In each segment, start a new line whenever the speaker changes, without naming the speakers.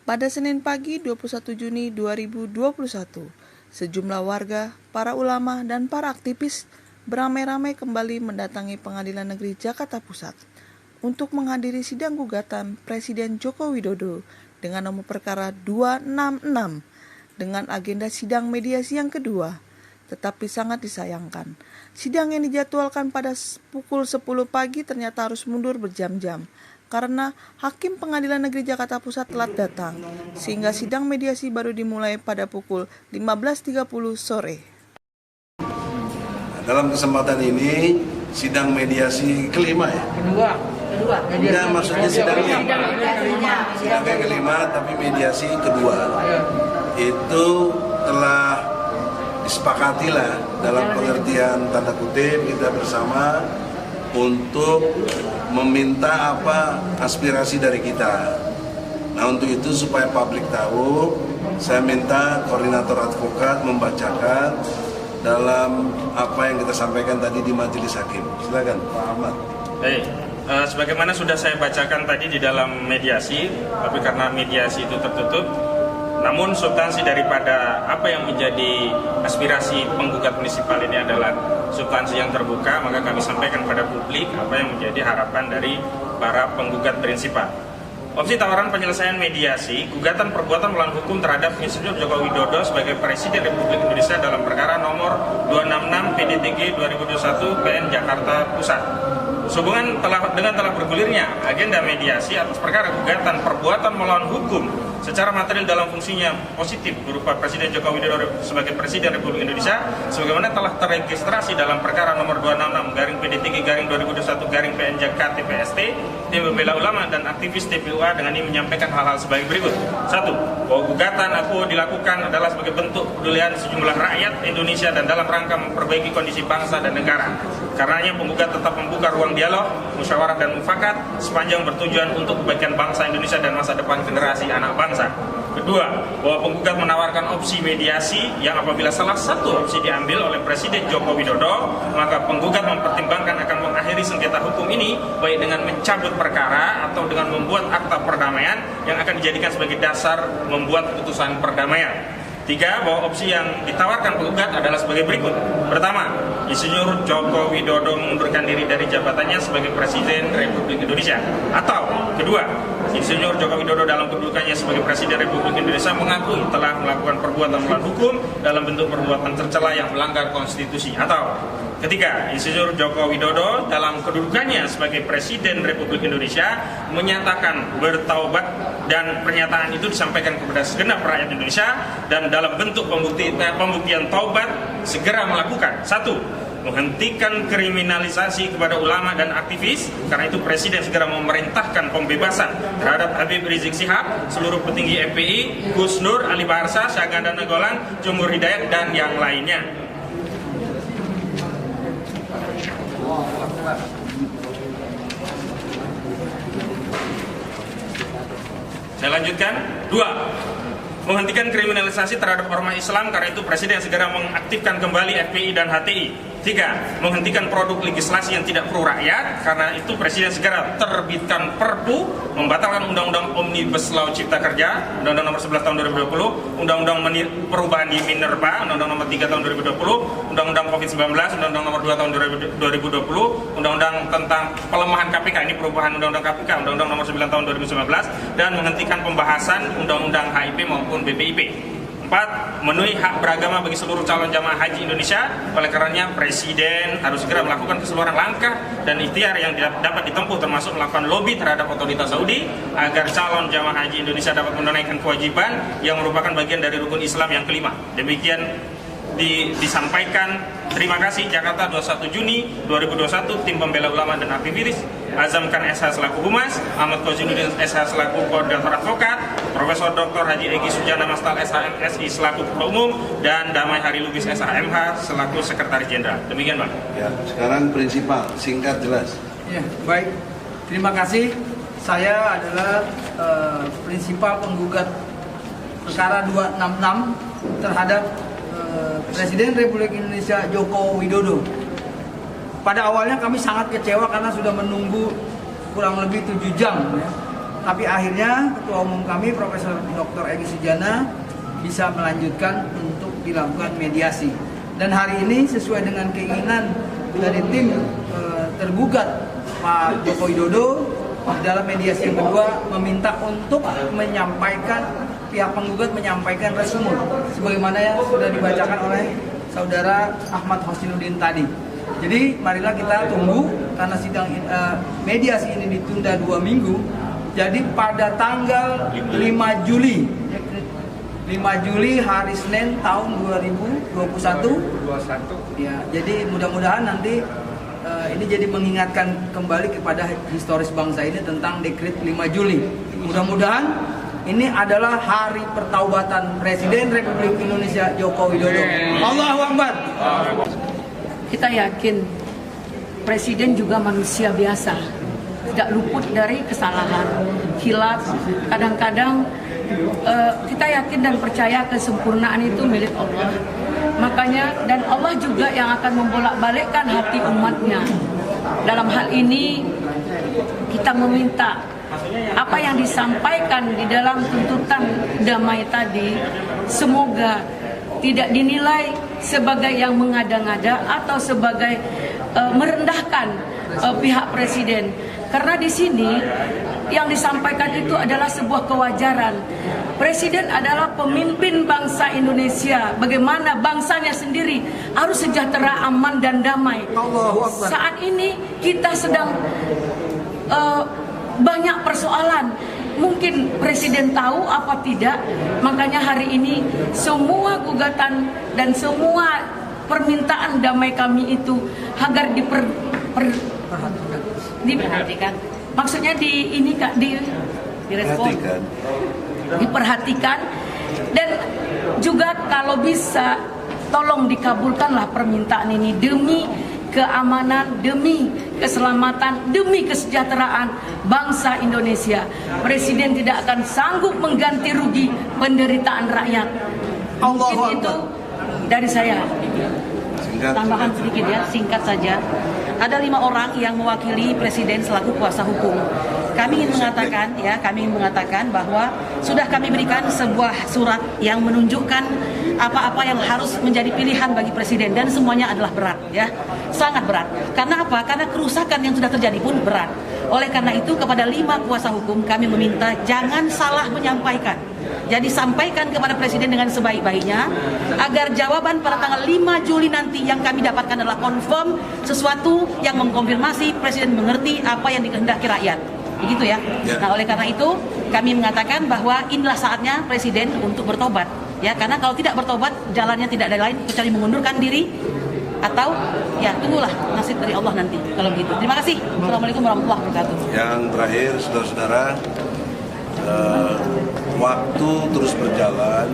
Pada Senin pagi 21 Juni 2021, sejumlah warga, para ulama, dan para aktivis beramai-ramai kembali mendatangi Pengadilan Negeri Jakarta Pusat untuk menghadiri sidang gugatan Presiden Joko Widodo dengan nomor perkara 266 dengan agenda sidang mediasi yang kedua. Tetapi sangat disayangkan, sidang yang dijadwalkan pada pukul 10 pagi ternyata harus mundur berjam-jam karena Hakim Pengadilan Negeri Jakarta Pusat telat datang, sehingga sidang mediasi baru dimulai pada pukul 15.30 sore.
Dalam kesempatan ini, sidang mediasi kelima ya? Kedua. Enggak, maksudnya sidang yang kelima, tapi mediasi kedua. Itu telah disepakati lah dalam pengertian tanda kutip kita bersama untuk meminta apa aspirasi dari kita. Nah, untuk itu supaya publik tahu, saya minta koordinator advokat membacakan dalam apa yang kita sampaikan tadi di majelis hakim. Silakan Pak Ahmad.
Sebagaimana sudah saya bacakan tadi di dalam mediasi, tapi karena mediasi itu tertutup, namun substansi daripada apa yang menjadi aspirasi penggugat munisipal ini adalah substansi yang terbuka, maka kami sampaikan pada publik apa yang menjadi harapan dari para penggugat prinsipal. Opsi tawaran penyelesaian mediasi, gugatan perbuatan melawan hukum terhadap Insinyur Joko Widodo sebagai Presiden Republik Indonesia dalam perkara nomor 266 PDTG 2021 PN Jakarta Pusat. Sehubungan dengan telah bergulirnya agenda mediasi atas perkara gugatan perbuatan melawan hukum secara material dalam fungsinya positif berupa Presiden Joko Widodo sebagai Presiden Republik Indonesia sebagaimana telah terregistrasi dalam perkara nomor 266/PDTG/2021/PN Jakarta PST, tim pembela ulama dan aktivis TPUA dengan ini menyampaikan hal-hal sebagai berikut. 1. Bahwa gugatan aku dilakukan adalah sebagai bentuk kepedulian sejumlah rakyat Indonesia dan dalam rangka memperbaiki kondisi bangsa dan negara. Karenanya penggugat tetap membuka ruang dialog, musyawarah dan mufakat sepanjang bertujuan untuk kebaikan bangsa Indonesia dan masa depan generasi anak bangsa. Kedua, bahwa penggugat menawarkan opsi mediasi yang apabila salah satu opsi diambil oleh Presiden Joko Widodo, maka penggugat mempertimbangkan akan mengakhiri sengketa hukum ini baik dengan mencabut perkara atau dengan membuat akta perdamaian yang akan dijadikan sebagai dasar membuat putusan perdamaian. 3. Bahwa opsi yang ditawarkan penggugat adalah sebagai berikut. Pertama, Insinyur Joko Widodo mengundurkan diri dari jabatannya sebagai Presiden Republik Indonesia. Atau kedua, Insinyur Joko Widodo dalam kedudukannya sebagai Presiden Republik Indonesia mengakui telah melakukan perbuatan melawan hukum dalam bentuk perbuatan tercela yang melanggar konstitusi. Atau ketiga, Insinyur Joko Widodo dalam kedudukannya sebagai Presiden Republik Indonesia menyatakan bertaubat dan pernyataan itu disampaikan kepada segenap rakyat Indonesia dan dalam bentuk pembuktian taubat segera melakukan 1. Menghentikan kriminalisasi kepada ulama dan aktivis, karena itu Presiden segera memerintahkan pembebasan terhadap Habib Rizik Syihab, seluruh petinggi FPI, Gus Nur, Ali Baharsa, Syahganda Nagolan, Jumhur Hidayat dan yang lainnya. Saya lanjutkan. 2. Menghentikan kriminalisasi terhadap ormas Islam, karena itu Presiden segera mengaktifkan kembali FPI dan HTI. 3. Menghentikan produk legislasi yang tidak pro rakyat, karena itu Presiden segera terbitkan Perpu membatalkan Undang-Undang Omnibus Law Cipta Kerja, Undang-Undang Nomor 11 Tahun 2020, Undang-Undang Perubahan di Minerba, Undang-Undang Nomor 3 Tahun 2020, Undang-Undang Covid-19, Undang-Undang Nomor 2 Tahun 2020, Undang-Undang tentang pelemahan KPK, ini perubahan Undang-Undang KPK, Undang-Undang Nomor 9 Tahun 2019, dan menghentikan pembahasan Undang-Undang HIP maupun BPIP. 4. Memenuhi hak beragama bagi seluruh calon jamaah haji Indonesia. Oleh karenanya Presiden harus segera melakukan keseluruhan langkah dan ikhtiar yang dapat ditempuh, termasuk melakukan lobby terhadap otoritas Saudi agar calon jamaah haji Indonesia dapat menunaikan kewajiban yang merupakan bagian dari rukun Islam yang kelima. Demikian disampaikan. Terima kasih. Jakarta 21 Juni 2021, tim pembela ulama dan aktivis, Azamkan SH selaku Humas, Ahmad Kozinuddin SH selaku Koordinator Advokat, Profesor Dr. Haji Egy Sujana Mastal SH-MSI selaku Ketua Umum, dan Damai Hari Lubis SH-MH selaku Sekretaris Jenderal. Demikian, Pak.
Ya, sekarang prinsipal, singkat jelas.
Ya, baik. Terima kasih. Saya adalah prinsipal penggugat perkara 266 terhadap Presiden Republik Indonesia Joko Widodo. Pada awalnya kami sangat kecewa karena sudah menunggu kurang lebih 7 jam ya, Tapi akhirnya Ketua Umum kami Profesor Dr. Egy Sujana bisa melanjutkan untuk dilakukan mediasi. Dan hari ini sesuai dengan keinginan dari tim tergugat Pak Joko Widodo, dalam mediasi yang kedua meminta untuk pihak penggugat menyampaikan resumur sebagaimana yang sudah dibacakan oleh saudara Ahmad Hosinuddin tadi. Jadi marilah kita tunggu, karena sidang mediasi ini ditunda 2 minggu. Jadi pada tanggal 5 Juli hari Senin tahun 2021 ya, jadi mudah-mudahan nanti ini jadi mengingatkan kembali kepada historis bangsa ini tentang dekret 5 Juli. Mudah-mudahan ini adalah hari pertaubatan Presiden Republik Indonesia Joko Widodo. Allahu Akbar.
Kita yakin Presiden juga manusia biasa, tidak luput dari kesalahan, khilaf. Kadang-kadang kita yakin dan percaya kesempurnaan itu milik Allah. Makanya, dan Allah juga yang akan membolak-balikkan hati umatnya. Dalam hal ini kita meminta apa yang disampaikan di dalam tuntutan damai tadi semoga tidak dinilai sebagai yang mengada-ngada atau sebagai merendahkan pihak Presiden. Karena di sini yang disampaikan itu adalah sebuah kewajaran. Presiden adalah pemimpin bangsa Indonesia. Bagaimana bangsanya sendiri harus sejahtera, aman dan damai. Saat ini kita sedang banyak persoalan. Mungkin Presiden tahu apa tidak. Makanya hari ini semua gugatan dan semua permintaan damai kami itu agar diperhatikan. Maksudnya direspon, diperhatikan, dan juga kalau bisa tolong dikabulkanlah permintaan ini demi keamanan, demi keselamatan, demi kesejahteraan bangsa Indonesia. Presiden tidak akan sanggup mengganti rugi penderitaan rakyat. Mungkin itu dari saya. Tambahan sedikit ya, singkat saja. Ada 5 orang yang mewakili Presiden selaku kuasa hukum. Kami ingin mengatakan bahwa sudah kami berikan sebuah surat yang menunjukkan apa-apa yang harus menjadi pilihan bagi Presiden, dan semuanya adalah berat, ya, sangat berat. Karena apa? Karena kerusakan yang sudah terjadi pun berat. Oleh karena itu kepada 5 kuasa hukum kami meminta jangan salah menyampaikan. Jadi sampaikan kepada Presiden dengan sebaik-baiknya agar jawaban pada tanggal 5 Juli nanti yang kami dapatkan adalah confirm, sesuatu yang mengkonfirmasi Presiden mengerti apa yang dikehendaki rakyat. Begitu ya. Nah, oleh karena itu kami mengatakan bahwa inilah saatnya Presiden untuk bertobat. Ya, karena kalau tidak bertobat jalannya tidak ada lain kecuali mengundurkan diri atau ya tunggulah nasib dari Allah nanti kalau begitu. Terima kasih. Assalamualaikum warahmatullahi wabarakatuh.
Yang terakhir, saudara-saudara, waktu terus berjalan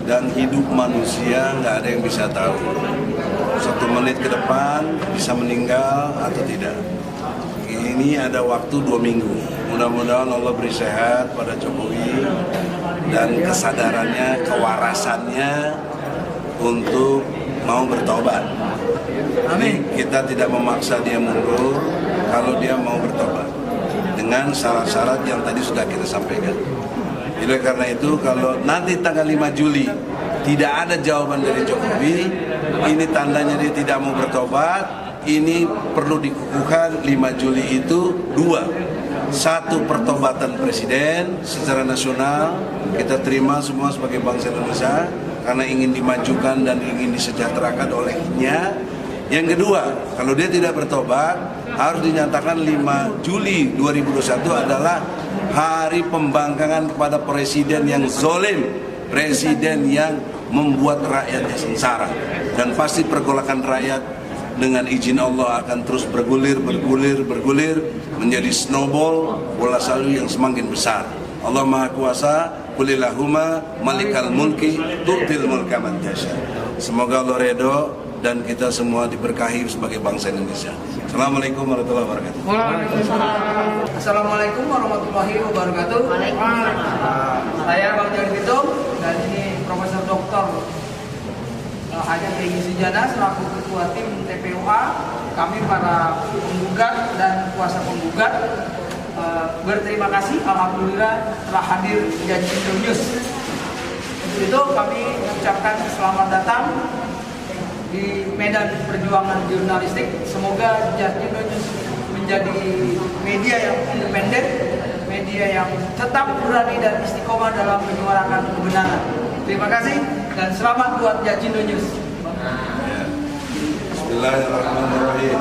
dan hidup manusia nggak ada yang bisa tahu. 1 menit ke depan bisa meninggal atau tidak. Ini ada waktu 2 minggu. Mudah-mudahan Allah beri sehat pada Jokowi dan kesadarannya, kewarasannya untuk mau bertobat. Amin. Kita tidak memaksa dia mundur kalau dia mau bertobat dengan syarat-syarat yang tadi sudah kita sampaikan. Oleh karena itu kalau nanti tanggal 5 Juli tidak ada jawaban dari Jokowi, ini tandanya dia tidak mau bertobat. Ini perlu dikukuhkan. 5 Juli itu 2. 1, pertobatan Presiden secara nasional kita terima semua sebagai bangsa Indonesia karena ingin dimajukan dan ingin disejahterakan olehnya. Yang kedua, kalau dia tidak bertobat harus dinyatakan 5 Juli 2021 adalah hari pembangkangan kepada Presiden yang zalim, Presiden yang membuat rakyatnya sengsara. Dan pasti pergolakan rakyat dengan izin Allah akan terus bergulir menjadi snowball, bola salju yang semakin besar. Allah Maha Kuasa, Qulillahumma malikal mulki tu'til mulka man tasha. Semoga Allah redho dan kita semua diberkahi sebagai bangsa Indonesia. Assalamualaikum warahmatullahi wabarakatuh.
Assalamualaikum warahmatullahi wabarakatuh. Saya Bang Jari Pitung dan ini Profesor Dr. Egy Sujana selaku Ketua Tim TPUA. Kami para penggugat dan kuasa penggugat berterima kasih, alhamdulillah telah hadir di Jacindo News. Untuk itu kami ucapkan selamat datang di medan perjuangan jurnalistik. Semoga Jacindo News menjadi media yang independen, media yang tetap berani dan istiqomah dalam menyuarakan kebenaran. Terima kasih dan selamat buat Jacindo News.
Bismillahirrahmanirrahim.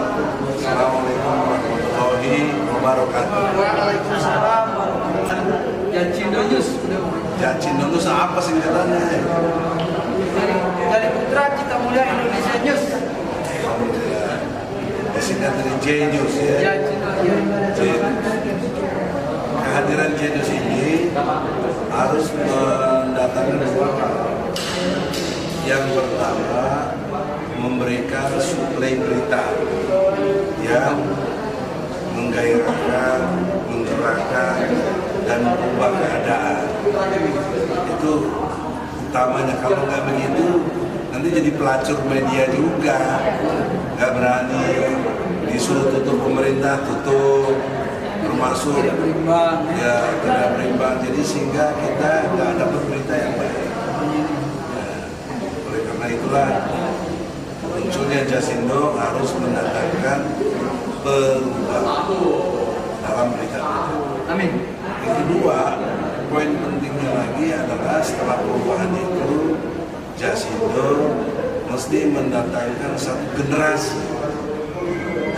Assalamualaikum warahmatullahi wabarakatuh.
Waalaikumsalam warahmatullahi wabarakatuh. Jacindo News.
Jacindo News apa singkatannya?
Dari Putra Cita Mulia Indonesia News.
Alhamdulillah. Disingkat dari J News ya.
Jacindo News.
Kehadiran J News ini harus mendatangkan dua hal. Yang pertama, memberikan suplai berita yang menggairahkan, menggerakkan, dan mengubah keadaan. Itu utamanya. Kalau nggak begitu, nanti jadi pelacur media juga. Nggak berani, disuruh tutup pemerintah, tutup, termasuk ya tidak berimbang. Jadi sehingga kita nggak dapat berita yang baik. Oleh karena itulah munculnya Jacindo harus mendatangkan perubahan dalam berita-berita.
Amin.
Yang kedua, poin pentingnya lagi adalah setelah perubahan itu, Jacindo mesti mendatangkan satu generasi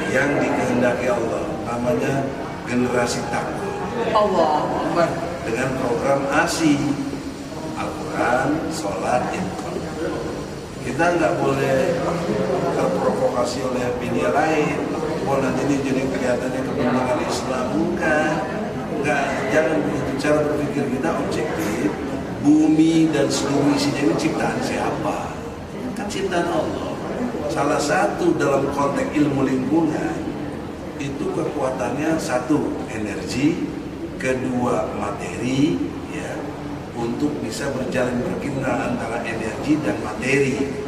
yang dikehendaki Allah, namanya generasi takwa.
Allah Akbar.
Dengan program ASI, Al-Quran, Sholat, Infak. Kita nggak boleh terprovokasi oleh media lain. Oh nanti ini jadi kelihatannya kepentingan Islam. Enggak, jangan begitu. Cara berpikir kita objektif. Bumi dan seluruh isinya ini ciptaan siapa? Kan ciptaan Allah. Salah satu dalam konteks ilmu lingkungan itu kekuatannya satu energi, kedua materi, ya, untuk bisa berjalan berkembang antara energi dan materi.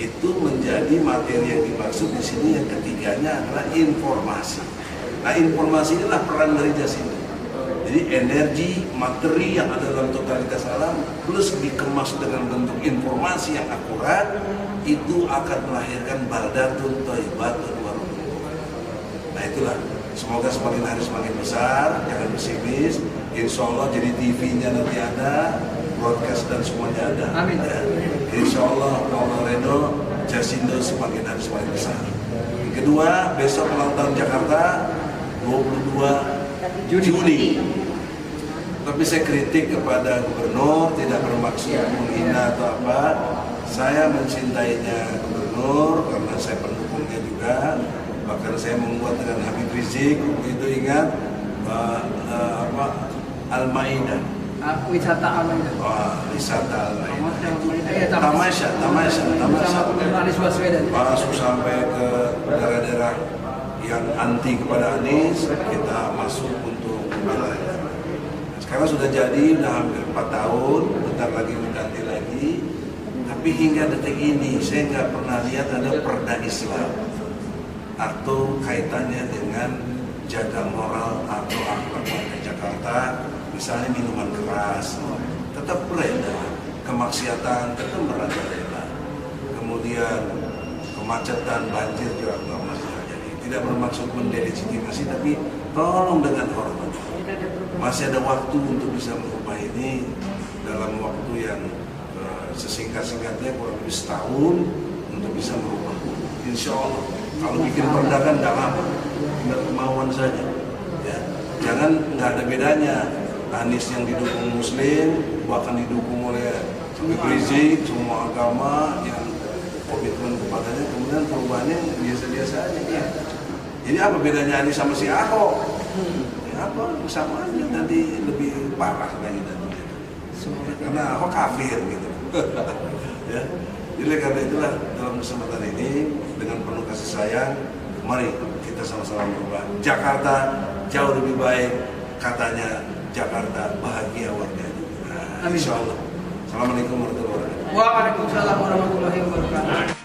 Itu menjadi materi yang dimaksud di sini. Yang ketiganya adalah informasi. Nah, informasi inilah peran dari Jacindo. Jadi energi, materi yang ada dalam totalitas alam plus dikemas dengan bentuk informasi yang akurat, itu akan melahirkan baldatun thayyibatun wa rabbun. Nah itulah, semoga semakin hari semakin besar, jangan pesimis. Insya Allah jadi TV-nya nanti ada, broadcast dan semuanya ada.
Amin.
Ya. Insya Allah, Allah Redo, Jacindo semakin hari semakin besar. Yang kedua, besok ulang tahun Jakarta 22 Juni. Tapi saya kritik kepada gubernur, tidak bermaksud menghina atau apa. Saya mencintainya gubernur karena saya pendukungnya juga. Bahkan saya membuat dengan Habib Rizik, itu ingat Al-Maidah.
Wisata Al-Maidah.
Wisata Al-Maidah.
Tamasya. Anies Baswedan.
Masuk sampai ke daerah-daerah yang anti kepada Anies, kita masuk untuk wilayah. Sekarang sudah jadi, sudah hampir 4 tahun, bentar lagi diganti lagi. Tapi hingga detik ini saya nggak pernah lihat ada perda Islam atau kaitannya dengan jaga moral atau akhlak warga Jakarta. Misalnya minuman keras tetap beredar, kemaksiatan tetap merajalela, kemudian kemacetan, banjir juga masih terjadi. Tidak bermaksud mendelegitimasi, tapi tolong dengan hormat. Masih ada waktu untuk bisa merubah ini dalam waktu yang sesingkat-singkatnya, kurang lebih setahun untuk bisa merubah. Insya Allah, kalau bikin perda kan nggak lama, tinggal kemauan saja. Ya. Jangan, nggak ada bedanya Anies yang didukung Muslim, bahkan didukung oleh Habib Rizik, semua agama yang komitmen kepadanya, kemudian perubahannya biasa-biasa aja. Ya. Jadi apa bedanya Anies sama si Ahok? Apa sama aja, nanti lebih parah lagi karena Ahok kafir gitu. Ya. Jadi karena itulah dalam kesempatan ini dengan penuh kasih sayang, mari kita sama-sama berubah. Jakarta jauh lebih baik, katanya Jakarta bahagia warganya. Insya Allah. Assalamualaikum warahmatullahi wabarakatuh.
Waalaikumsalam warahmatullahi wabarakatuh.